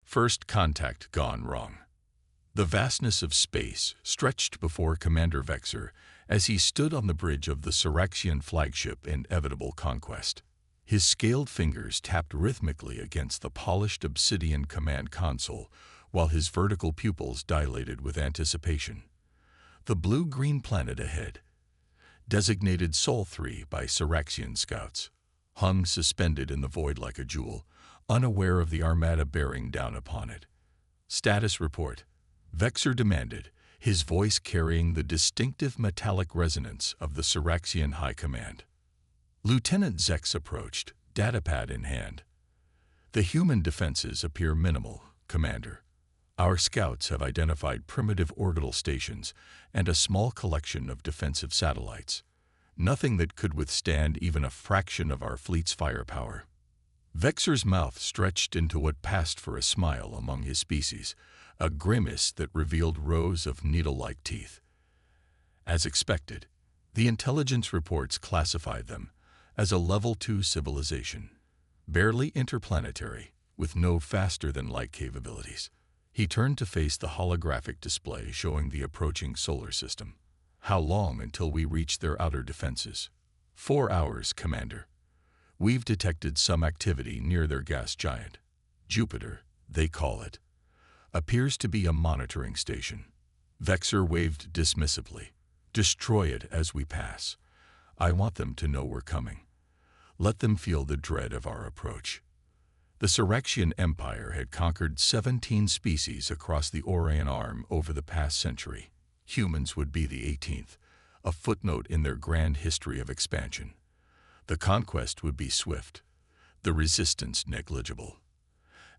First contact gone wrong. The vastness of space stretched before Commander Vexer as he stood on the bridge of the Syraxian flagship Inevitable Conquest. His scaled fingers tapped rhythmically against the polished obsidian command console while his vertical pupils dilated with anticipation. The blue-green planet ahead, designated Sol 3 by Syraxian scouts, hung suspended in the void like a jewel, unaware of the armada bearing down upon it. Status report, Vexer demanded, his voice carrying the distinctive metallic resonance of the Syraxian High Command. Lieutenant Zex approached, datapad in hand. The human defenses appear minimal, Commander. Our scouts have identified primitive orbital stations and a small collection of defensive satellites. Nothing that could withstand even a fraction of our fleet's firepower. Vexer's mouth stretched into what passed for a smile among his species, a grimace that revealed rows of needle-like teeth. As expected, the intelligence reports classified them as a Level 2 civilization, barely interplanetary, with no faster-than-light capabilities. He turned to face the holographic display showing the approaching solar system. How long until we reach their outer defenses? 4 hours, Commander. We've detected some activity near their gas giant. Jupiter, they call it. Appears to be a monitoring station. Vexer waved dismissively. Destroy it as we pass. I want them to know we're coming. Let them feel the dread of our approach. The Syraxian Empire had conquered 17 species across the Orion Arm over the past century. Humans would be the 18th, a footnote in their grand history of expansion. The conquest would be swift, the resistance negligible.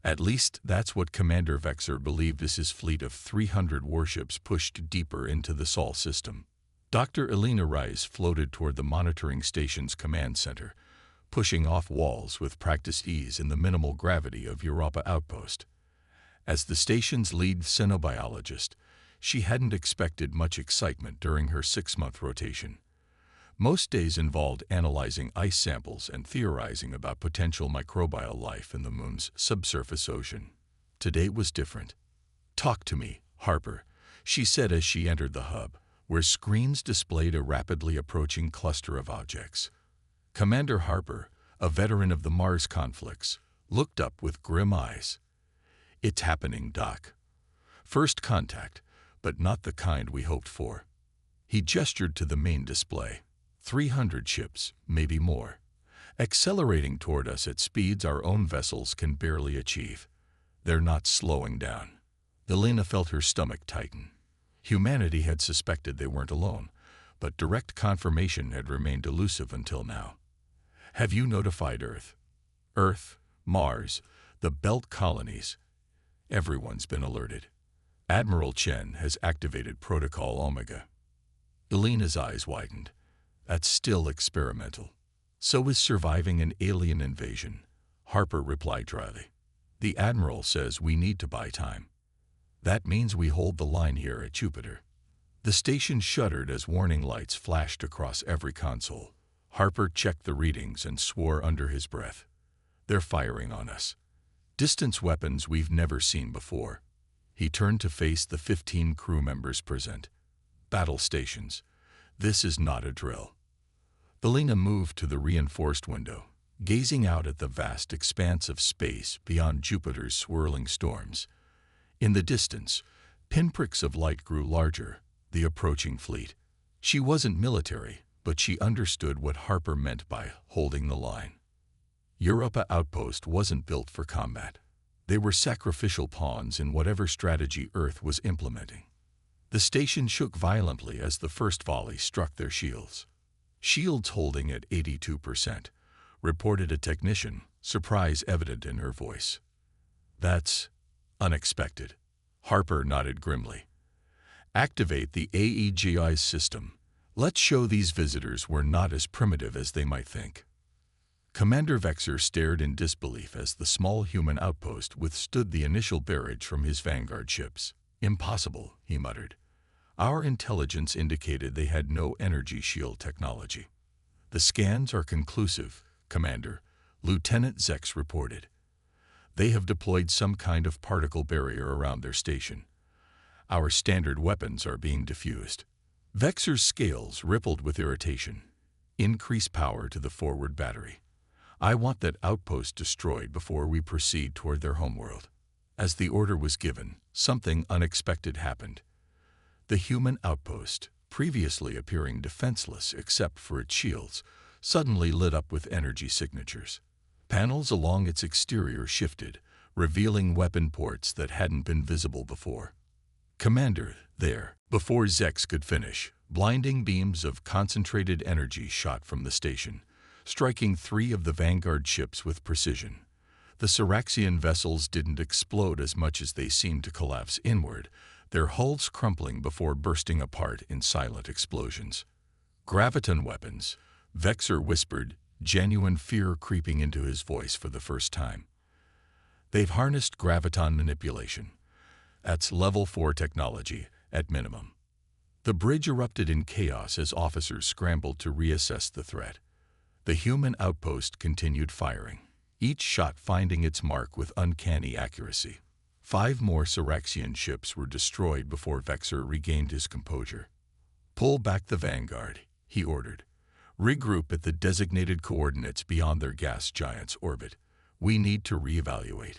At least that's what Commander Vexer believed as his fleet of 300 warships pushed deeper into the Sol system. Dr. Elena Rice floated toward the monitoring station's command center, pushing off walls with practiced ease in the minimal gravity of Europa Outpost. As the station's lead xenobiologist, she hadn't expected much excitement during her 6-month rotation. Most days involved analyzing ice samples and theorizing about potential microbial life in the moon's subsurface ocean. Today was different. "Talk to me, Harper," she said as she entered the hub, where screens displayed a rapidly approaching cluster of objects. Commander Harper, a veteran of the Mars conflicts, looked up with grim eyes. "It's happening, Doc. First contact, but not the kind we hoped for." He gestured to the main display. 300 ships, maybe more, accelerating toward us at speeds our own vessels can barely achieve. They're not slowing down. Elena felt her stomach tighten. Humanity had suspected they weren't alone, but direct confirmation had remained elusive until now. "Have you notified Earth?" "Earth, Mars, the Belt colonies. Everyone's been alerted. Admiral Chen has activated Protocol Omega." Elena's eyes widened. "That's still experimental." "So is surviving an alien invasion," Harper replied dryly. "The Admiral says we need to buy time. That means we hold the line here at Jupiter." The station shuddered as warning lights flashed across every console. Harper checked the readings and swore under his breath. "They're firing on us. Distance weapons we've never seen before." He turned to face the 15 crew members present. "Battle stations. This is not a drill." Elena moved to the reinforced window, gazing out at the vast expanse of space beyond Jupiter's swirling storms. In the distance, pinpricks of light grew larger, the approaching fleet. She wasn't military, but she understood what Harper meant by holding the line. Europa Outpost wasn't built for combat. They were sacrificial pawns in whatever strategy Earth was implementing. The station shook violently as the first volley struck their shields. "Shields holding at 82%, reported a technician, surprise evident in her voice. "That's unexpected." Harper nodded grimly. "Activate the AEGI's system. Let's show these visitors we're not as primitive as they might think." Commander Vexer stared in disbelief as the small human outpost withstood the initial barrage from his vanguard ships. "Impossible," he muttered. "Our intelligence indicated they had no energy shield technology." "The scans are conclusive, Commander," Lieutenant Zex reported. They have deployed some kind of particle barrier around their station. Our standard weapons are being diffused. Vexor's scales rippled with irritation. Increase power to the forward battery. I want that outpost destroyed before we proceed toward their homeworld. As the order was given, something unexpected happened. The human outpost, previously appearing defenseless except for its shields, suddenly lit up with energy signatures. Panels along its exterior shifted, revealing weapon ports that hadn't been visible before. Commander, there. Before Zex could finish, blinding beams of concentrated energy shot from the station, striking 3 of the Vanguard ships with precision. The Syraxian vessels didn't explode as much as they seemed to collapse inward, their hulls crumpling before bursting apart in silent explosions. Graviton weapons, Vexor whispered, genuine fear creeping into his voice for the first time. They've harnessed graviton manipulation. That's level 4 technology, at minimum. The bridge erupted in chaos as officers scrambled to reassess the threat. The human outpost continued firing, each shot finding its mark with uncanny accuracy. 5 more Syraxian ships were destroyed before Vexor regained his composure. Pull back the Vanguard, he ordered. Regroup at the designated coordinates beyond their gas giant's orbit. We need to reevaluate.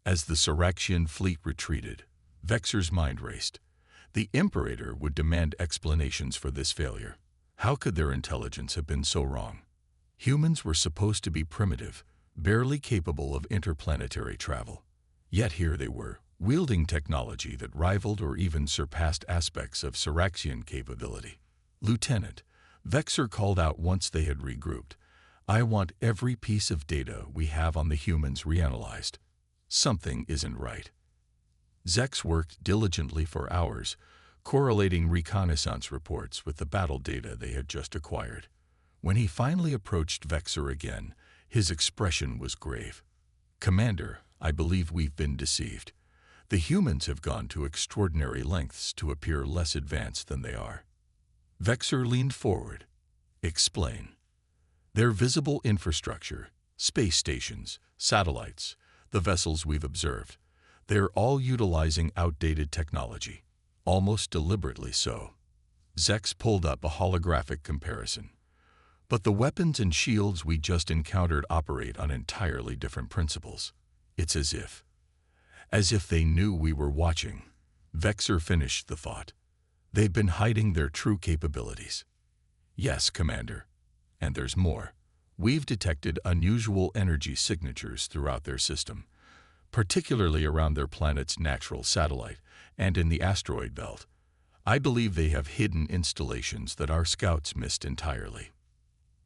As the Syraxian fleet retreated, Vexor's mind raced. The Imperator would demand explanations for this failure. How could their intelligence have been so wrong? Humans were supposed to be primitive, barely capable of interplanetary travel. Yet here they were, wielding technology that rivaled or even surpassed aspects of Syraxian capability. Lieutenant, Vexor called out once they had regrouped, I want every piece of data we have on the humans reanalyzed. Something isn't right. Zex worked diligently for hours, correlating reconnaissance reports with the battle data they had just acquired. When he finally approached Vexor again, his expression was grave. Commander, I believe we've been deceived. The humans have gone to extraordinary lengths to appear less advanced than they are. Vexor leaned forward. Explain. Their visible infrastructure, space stations, satellites, the vessels we've observed, they're all utilizing outdated technology, almost deliberately so. Zex pulled up a holographic comparison. But the weapons and shields we just encountered operate on entirely different principles. It's as if they knew we were watching. Vexor finished the thought. They've been hiding their true capabilities. Yes, Commander. And there's more. We've detected unusual energy signatures throughout their system, particularly around their planet's natural satellite and in the asteroid belt. I believe they have hidden installations that our scouts missed entirely.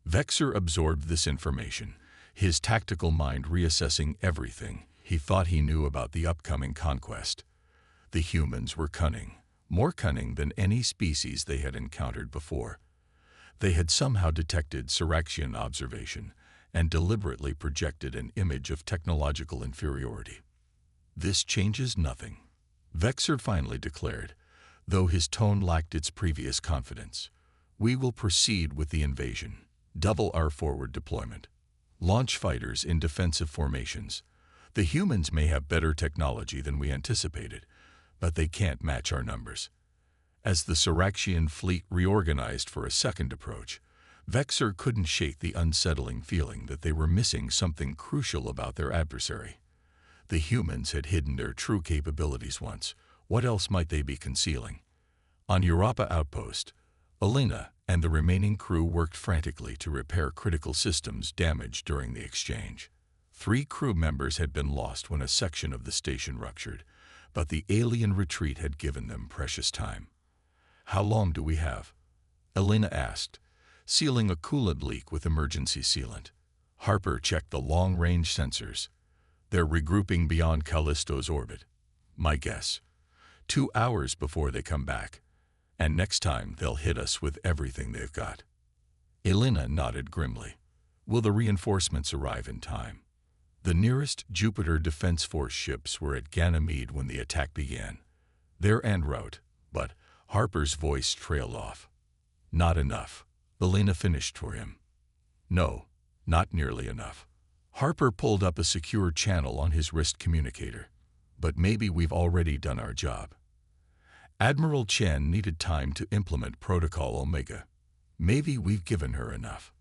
Vexor absorbed this information, his tactical mind reassessing everything he thought he knew about the upcoming conquest. The humans were cunning, more cunning than any species they had encountered before. They had somehow detected Syraxian observation and deliberately projected an image of technological inferiority. This changes nothing, Vexor finally declared, though his tone lacked its previous confidence. We will proceed with the invasion, double our forward deployment. Launch fighters in defensive formations. The humans may have better technology than we anticipated, but they can't match our numbers. As the Syraxian fleet reorganized for a second approach, Vexor couldn't shake the unsettling feeling that they were missing something crucial about their adversary. The humans had hidden their true capabilities once. What else might they be concealing? On Europa Outpost, Elena and the remaining crew worked frantically to repair critical systems damaged during the exchange. 3 crew members had been lost when a section of the station ruptured, but the alien retreat had given them precious time. How long do we have? Elena asked, sealing a coolant leak with emergency sealant. Harper checked the long-range sensors. They're regrouping beyond Callisto's orbit. My guess, 2 hours before they come back. And next time they'll hit us with everything they've got. Elena nodded grimly. Will the reinforcements arrive in time? The nearest Jupiter Defense Force ships were at Ganymede when the attack began. They're en route, but Harper's voice trailed off. Not enough. Elena finished for him. No, not nearly enough. Harper pulled up a secure channel on his wrist communicator. But maybe we've already done our job. Admiral Chen needed time to implement Protocol Omega. Maybe we've given her enough.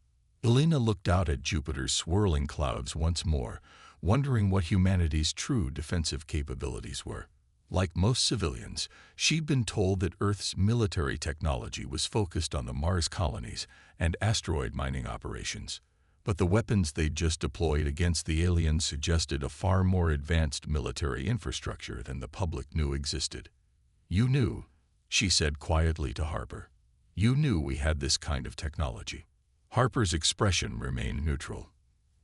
Elena looked out at Jupiter's swirling clouds once more, wondering what humanity's true defensive capabilities were. Like most civilians, she'd been told that Earth's military technology was focused on the Mars colonies and asteroid mining operations. But the weapons they'd just deployed against the aliens suggested a far more advanced military infrastructure than the public knew existed. "You knew," she said quietly to Harper. "You knew we had this kind of technology." Harper's expression remained neutral.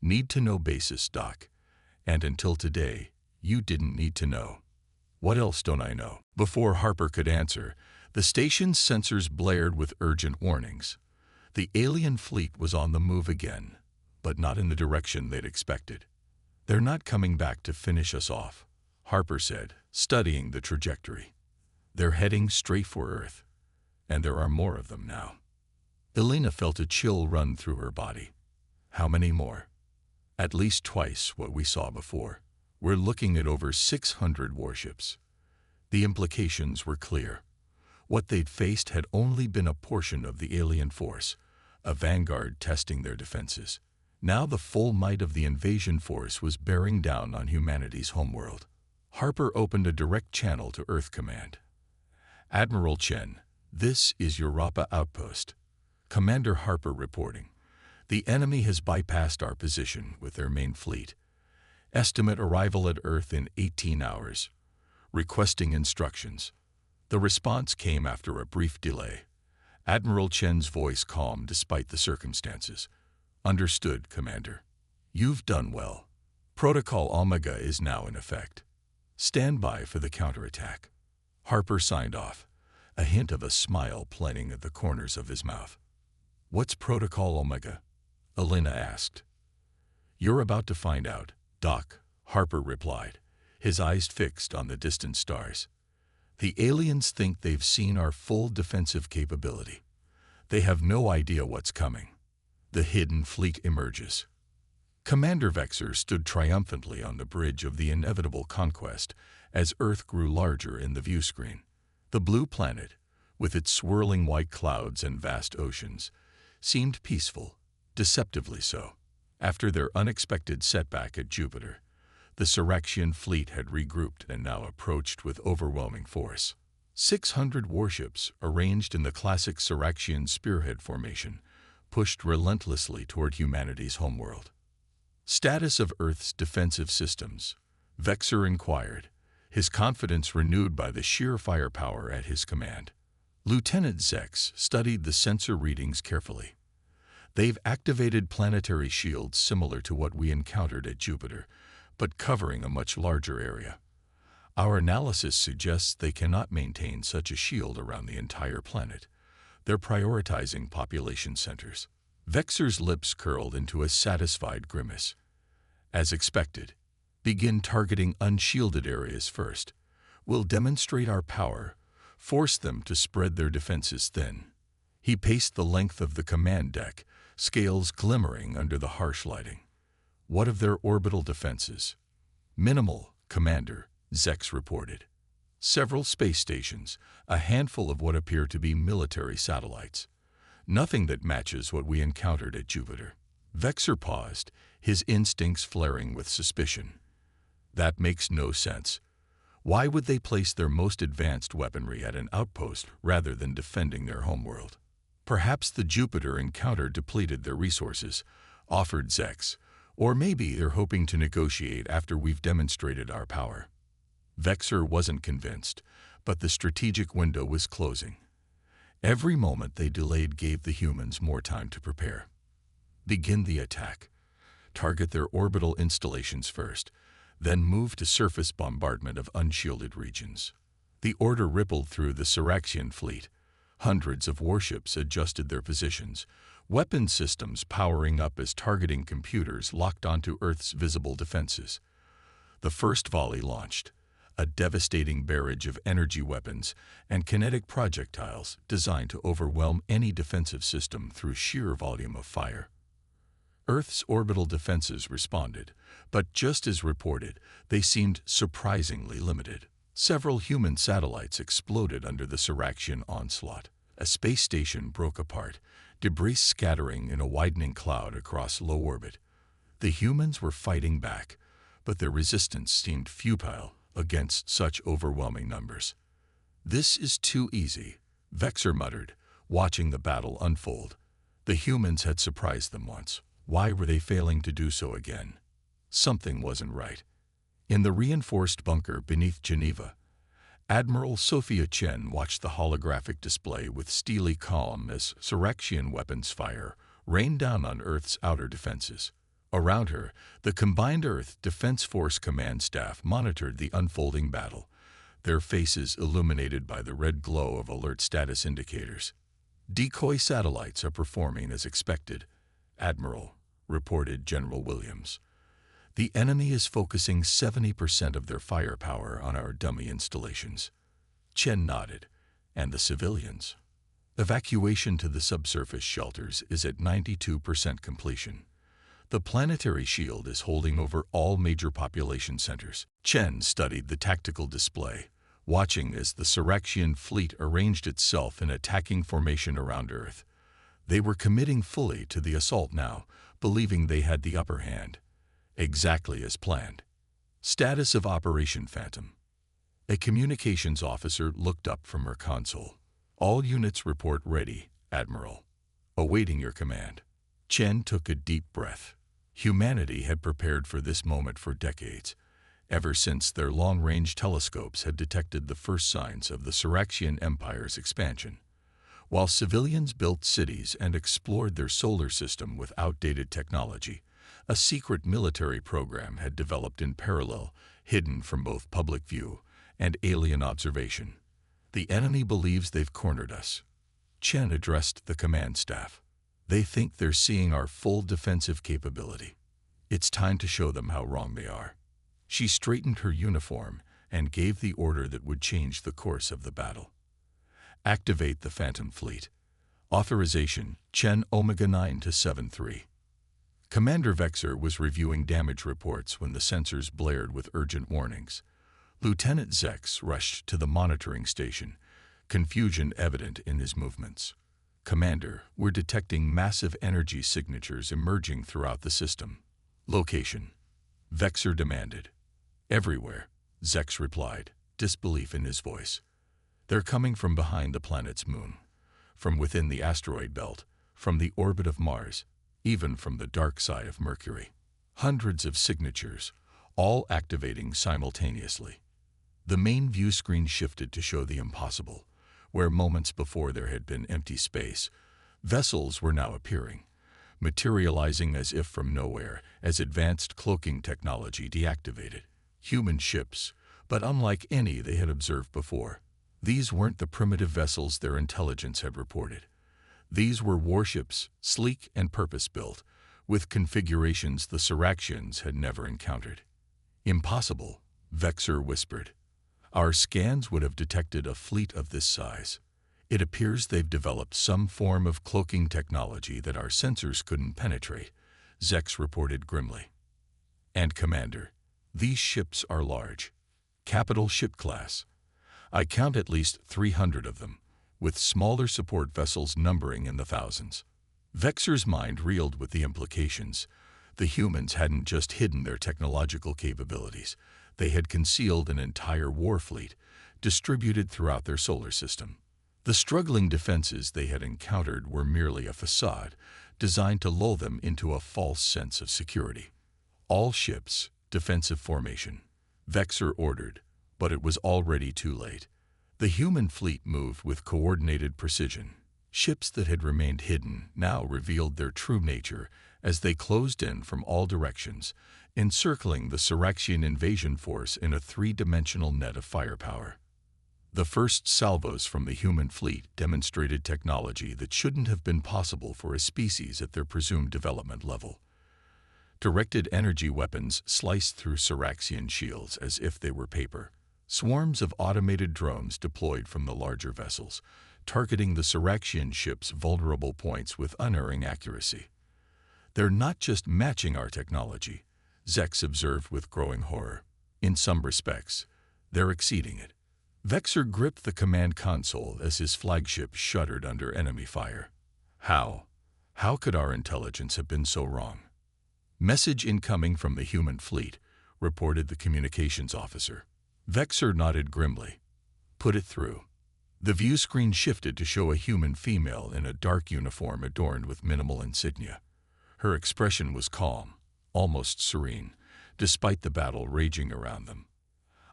"Need-to-know basis, Doc. And until today, you didn't need to know." "What else don't I know?" Before Harper could answer, the station's sensors blared with urgent warnings. The alien fleet was on the move again, but not in the direction they'd expected. "They're not coming back to finish us off," Harper said, studying the trajectory. "They're heading straight for Earth, and there are more of them now." Elena felt a chill run through her body. "How many more?" "At least twice what we saw before. We're looking at over 600 warships." The implications were clear. What they'd faced had only been a portion of the alien force, a vanguard testing their defenses. Now the full might of the invasion force was bearing down on humanity's homeworld. Harper opened a direct channel to Earth Command. "Admiral Chen, this is Europa Outpost." Commander Harper reporting. "The enemy has bypassed our position with their main fleet. Estimate arrival at Earth in 18 hours. Requesting instructions." The response came after a brief delay. Admiral Chen's voice calm despite the circumstances. "Understood, Commander. You've done well. Protocol Omega is now in effect. Stand by for the counterattack." Harper signed off, a hint of a smile playing at the corners of his mouth. "What's Protocol Omega?" Elena asked. "You're about to find out, Doc," Harper replied, his eyes fixed on the distant stars. "The aliens think they've seen our full defensive capability. They have no idea what's coming. The hidden fleet emerges." Commander Vexer stood triumphantly on the bridge of the inevitable conquest as Earth grew larger in the view screen. The blue planet, with its swirling white clouds and vast oceans, seemed peaceful, deceptively so. After their unexpected setback at Jupiter, the Siraxian fleet had regrouped and now approached with overwhelming force. 600 warships, arranged in the classic Siraxian spearhead formation, pushed relentlessly toward humanity's homeworld. "Status of Earth's defensive systems," Vexer inquired, his confidence renewed by the sheer firepower at his command. Lieutenant Zex studied the sensor readings carefully. "They've activated planetary shields similar to what we encountered at Jupiter, but covering a much larger area. Our analysis suggests they cannot maintain such a shield around the entire planet. They're prioritizing population centers." Vexer's lips curled into a satisfied grimace. "As expected, begin targeting unshielded areas first. We'll demonstrate our power, force them to spread their defenses thin." He paced the length of the command deck, scales glimmering under the harsh lighting. "What of their orbital defenses?" "Minimal, Commander," Zex reported. "Several space stations, a handful of what appear to be military satellites. Nothing that matches what we encountered at Jupiter." Vexer paused, his instincts flaring with suspicion. "That makes no sense. Why would they place their most advanced weaponry at an outpost rather than defending their homeworld?" "Perhaps the Jupiter encounter depleted their resources," offered Zex. "Or maybe they're hoping to negotiate after we've demonstrated our power." Vexer wasn't convinced, but the strategic window was closing. Every moment they delayed gave the humans more time to prepare. "Begin the attack. Target their orbital installations first, then move to surface bombardment of unshielded regions." The order rippled through the Siraxian fleet. Hundreds of warships adjusted their positions, weapon systems powering up as targeting computers locked onto Earth's visible defenses. The first volley launched, a devastating barrage of energy weapons and kinetic projectiles designed to overwhelm any defensive system through sheer volume of fire. Earth's orbital defenses responded, but just as reported, they seemed surprisingly limited. Several human satellites exploded under the Siraxian onslaught. A space station broke apart, debris scattering in a widening cloud across low orbit. The humans were fighting back, but their resistance seemed futile against such overwhelming numbers. "This is too easy," Vexor muttered, watching the battle unfold. The humans had surprised them once. Why were they failing to do so again? Something wasn't right. In the reinforced bunker beneath Geneva, Admiral Sophia Chen watched the holographic display with steely calm as Siraxian weapons fire rained down on Earth's outer defenses. Around her, the combined Earth Defense Force command staff monitored the unfolding battle, their faces illuminated by the red glow of alert status indicators. "Decoy satellites are performing as expected, Admiral," reported General Williams. "The enemy is focusing 70% of their firepower on our dummy installations." Chen nodded. "And the civilians?" "Evacuation to the subsurface shelters is at 92% completion. The planetary shield is holding over all major population centers." Chen studied the tactical display, watching as the Siraxian fleet arranged itself in attacking formation around Earth. They were committing fully to the assault now, believing they had the upper hand. Exactly as planned. Status of Operation Phantom. A communications officer looked up from her console. "All units report ready, Admiral. Awaiting your command." Chen took a deep breath. Humanity had prepared for this moment for decades, ever since their long-range telescopes had detected the first signs of the Siraxian Empire's expansion. While civilians built cities and explored their solar system with outdated technology, a secret military program had developed in parallel, hidden from both public view and alien observation. "The enemy believes they've cornered us." Chen addressed the command staff. "They think they're seeing our full defensive capability. It's time to show them how wrong they are." She straightened her uniform and gave the order that would change the course of the battle. "Activate the Phantom Fleet. Authorization, Chen Omega 9 to 73. Commander Vexor was reviewing damage reports when the sensors blared with urgent warnings. Lieutenant Zex rushed to the monitoring station, confusion evident in his movements. "Commander, we're detecting massive energy signatures emerging throughout the system." "Location?" Vexor demanded. "Everywhere," Zex replied, disbelief in his voice. "They're coming from behind the planet's moon, from within the asteroid belt, from the orbit of Mars, even from the dark side of Mercury. Hundreds of signatures, all activating simultaneously." The main view screen shifted to show the impossible. Where moments before there had been empty space, vessels were now appearing, materializing as if from nowhere as advanced cloaking technology deactivated. Human ships, but unlike any they had observed before. These weren't the primitive vessels their intelligence had reported. These were warships, sleek and purpose-built, with configurations the Siraxians had never encountered. "Impossible," Vexor whispered. "Our scans would have detected a fleet of this size. It appears they've developed some form of cloaking technology that our sensors couldn't penetrate," Zex reported grimly. "And Commander, these ships are large. Capital ship class. I count at least 300 of them, with smaller support vessels numbering in the thousands." Vexor's mind reeled with the implications. The humans hadn't just hidden their technological capabilities. They had concealed an entire war fleet, distributed throughout their solar system. The struggling defenses they had encountered were merely a facade, designed to lull them into a false sense of security. "All ships, defensive formation," Vexor ordered, but it was already too late. The human fleet moved with coordinated precision. Ships that had remained hidden now revealed their true nature as they closed in from all directions, encircling the Siraxian invasion force in a three-dimensional net of firepower. The first salvos from the human fleet demonstrated technology that shouldn't have been possible for a species at their presumed development level. Directed energy weapons sliced through Siraxian shields as if they were paper. Swarms of automated drones deployed from the larger vessels, targeting the Siraxian ships' vulnerable points with unerring accuracy. They're not just matching our technology, Zex observed with growing horror. In some respects, they're exceeding it. Vexor gripped the command console as his flagship shuddered under enemy fire. How? How could our intelligence have been so wrong? Message incoming from the human fleet, reported the communications officer. Vexor nodded grimly. Put it through. The view screen shifted to show a human female in a dark uniform adorned with minimal insignia. Her expression was calm, almost serene, despite the battle raging around them.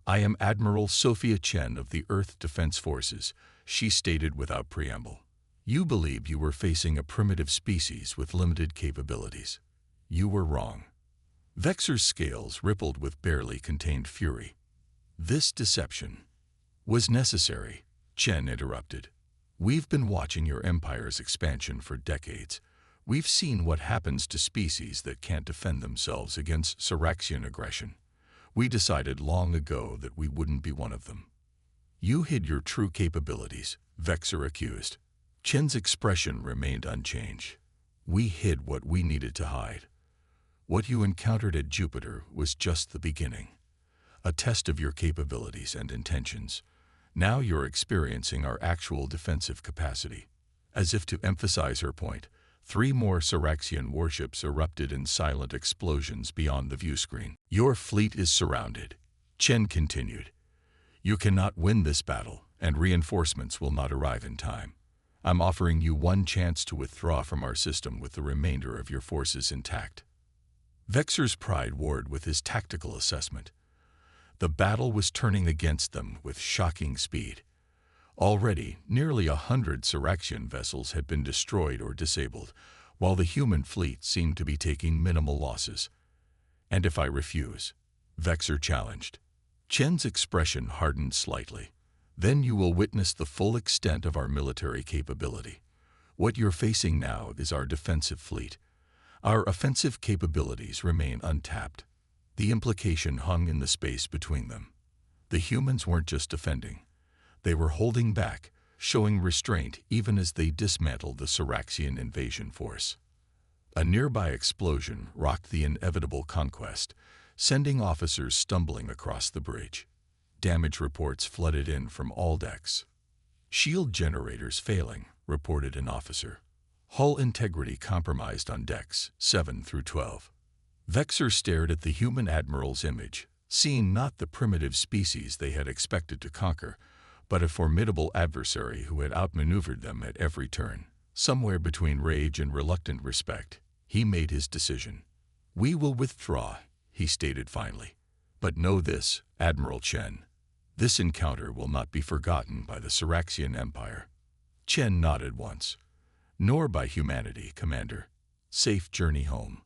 I am Admiral Sophia Chen of the Earth Defense Forces, she stated without preamble. You believed you were facing a primitive species with limited capabilities. You were wrong. Vexor's scales rippled with barely contained fury. This deception was necessary, Chen interrupted. We've been watching your empire's expansion for decades. We've seen what happens to species that can't defend themselves against Siraxian aggression. We decided long ago that we wouldn't be one of them. You hid your true capabilities, Vexor accused. Chen's expression remained unchanged. We hid what we needed to hide. What you encountered at Jupiter was just the beginning, a test of your capabilities and intentions. Now you're experiencing our actual defensive capacity. As if to emphasize her point, 3 more Siraxian warships erupted in silent explosions beyond the view screen. Your fleet is surrounded, Chen continued. You cannot win this battle, and reinforcements will not arrive in time. I'm offering you one chance to withdraw from our system with the remainder of your forces intact. Vexor's pride warred with his tactical assessment. The battle was turning against them with shocking speed. Already, nearly 100 Siraxian vessels had been destroyed or disabled, while the human fleet seemed to be taking minimal losses. And if I refuse? Vexor challenged. Chen's expression hardened slightly. Then you will witness the full extent of our military capability. What you're facing now is our defensive fleet. Our offensive capabilities remain untapped. The implication hung in the space between them. The humans weren't just defending. They were holding back, showing restraint even as they dismantled the Siraxian invasion force. A nearby explosion rocked the inevitable conquest, sending officers stumbling across the bridge. Damage reports flooded in from all decks. Shield generators failing, reported an officer. Hull integrity compromised on decks 7 through 12. Vexor stared at the human admiral's image, seeing not the primitive species they had expected to conquer, but a formidable adversary who had outmaneuvered them at every turn. Somewhere between rage and reluctant respect, he made his decision. We will withdraw, he stated finally. But know this, Admiral Chen. This encounter will not be forgotten by the Siraxian Empire. Chen nodded once. Nor by humanity, Commander. Safe journey home.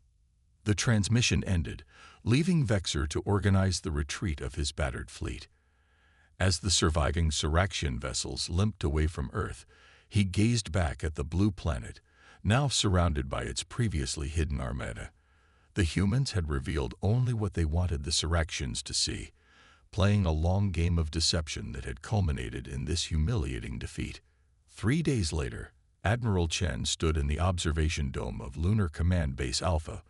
The transmission ended, leaving Vexor to organize the retreat of his battered fleet. As the surviving Siraxian vessels limped away from Earth, he gazed back at the blue planet, now surrounded by its previously hidden armada. The humans had revealed only what they wanted the Siraxians to see, playing a long game of deception that had culminated in this humiliating defeat. 3 days later, Admiral Chen stood in the observation dome of Lunar Command Base Alpha,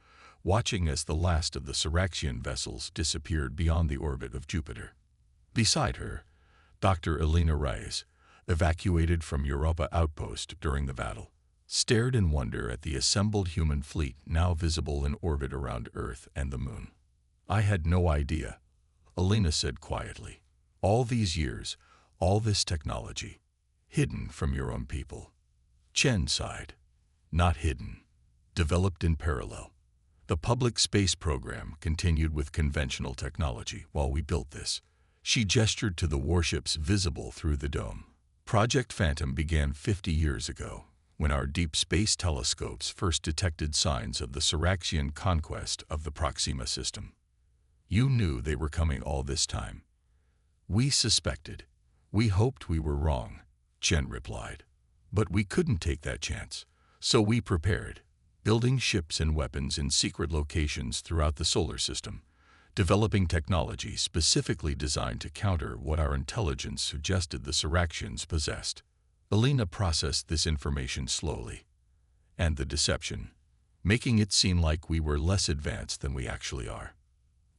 watching as the last of the Siraxian vessels disappeared beyond the orbit of Jupiter. Beside her, Dr. Elena Reyes, evacuated from Europa Outpost during the battle, stared in wonder at the assembled human fleet now visible in orbit around Earth and the Moon. I had no idea, Elena said quietly. All these years, all this technology, hidden from your own people. Chen sighed. Not hidden. Developed in parallel. The public space program continued with conventional technology while we built this. She gestured to the warships visible through the dome. Project Phantom began 50 years ago, when our deep space telescopes first detected signs of the Siraxian conquest of the Proxima system. You knew they were coming all this time. We suspected. We hoped we were wrong, Chen replied. But we couldn't take that chance, so we prepared, building ships and weapons in secret locations throughout the solar system, developing technology specifically designed to counter what our intelligence suggested the Siraxians possessed. Elena processed this information slowly. And the deception. making it seem like we were less advanced than we actually are.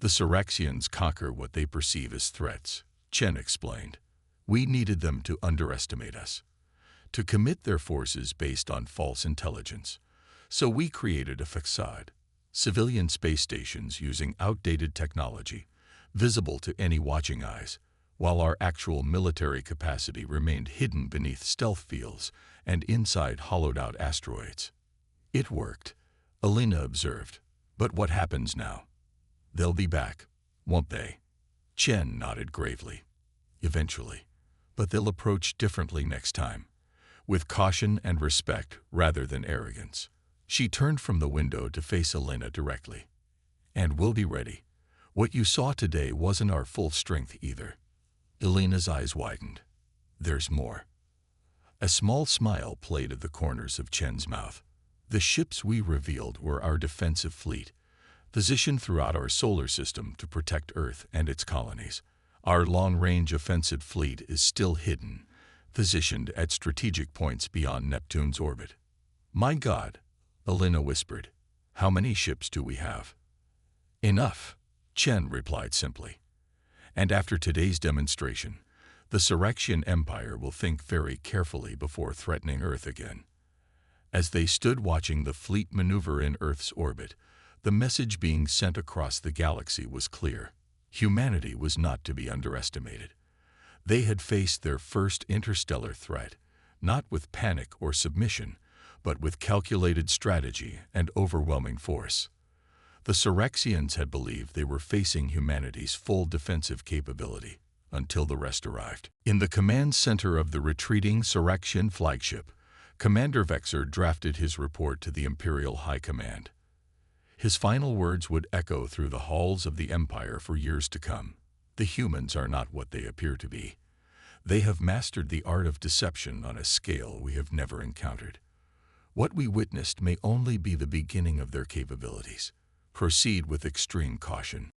The Syraxians conquer what they perceive as threats, Chen explained. We needed them to underestimate us, to commit their forces based on false intelligence. So we created a facade, civilian space stations using outdated technology, visible to any watching eyes, while our actual military capacity remained hidden beneath stealth fields and inside hollowed-out asteroids. It worked, Alina observed. But what happens now? They'll be back, won't they? Chen nodded gravely. Eventually. But they'll approach differently next time, with caution and respect rather than arrogance. She turned from the window to face Alina directly. And we'll be ready. What you saw today wasn't our full strength either. Alina's eyes widened. There's more. A small smile played at the corners of Chen's mouth. The ships we revealed were our defensive fleet, positioned throughout our solar system to protect Earth and its colonies. Our long-range offensive fleet is still hidden, positioned at strategic points beyond Neptune's orbit. My God, Alina whispered. How many ships do we have? Enough, Chen replied simply. And after today's demonstration, the Syraxian Empire will think very carefully before threatening Earth again. As they stood watching the fleet maneuver in Earth's orbit, the message being sent across the galaxy was clear. Humanity was not to be underestimated. They had faced their first interstellar threat, not with panic or submission, but with calculated strategy and overwhelming force. The Syraxians had believed they were facing humanity's full defensive capability until the rest arrived. In the command center of the retreating Syraxian flagship, Commander Vexer drafted his report to the Imperial High Command. His final words would echo through the halls of the Empire for years to come. The humans are not what they appear to be. They have mastered the art of deception on a scale we have never encountered. What we witnessed may only be the beginning of their capabilities. Proceed with extreme caution.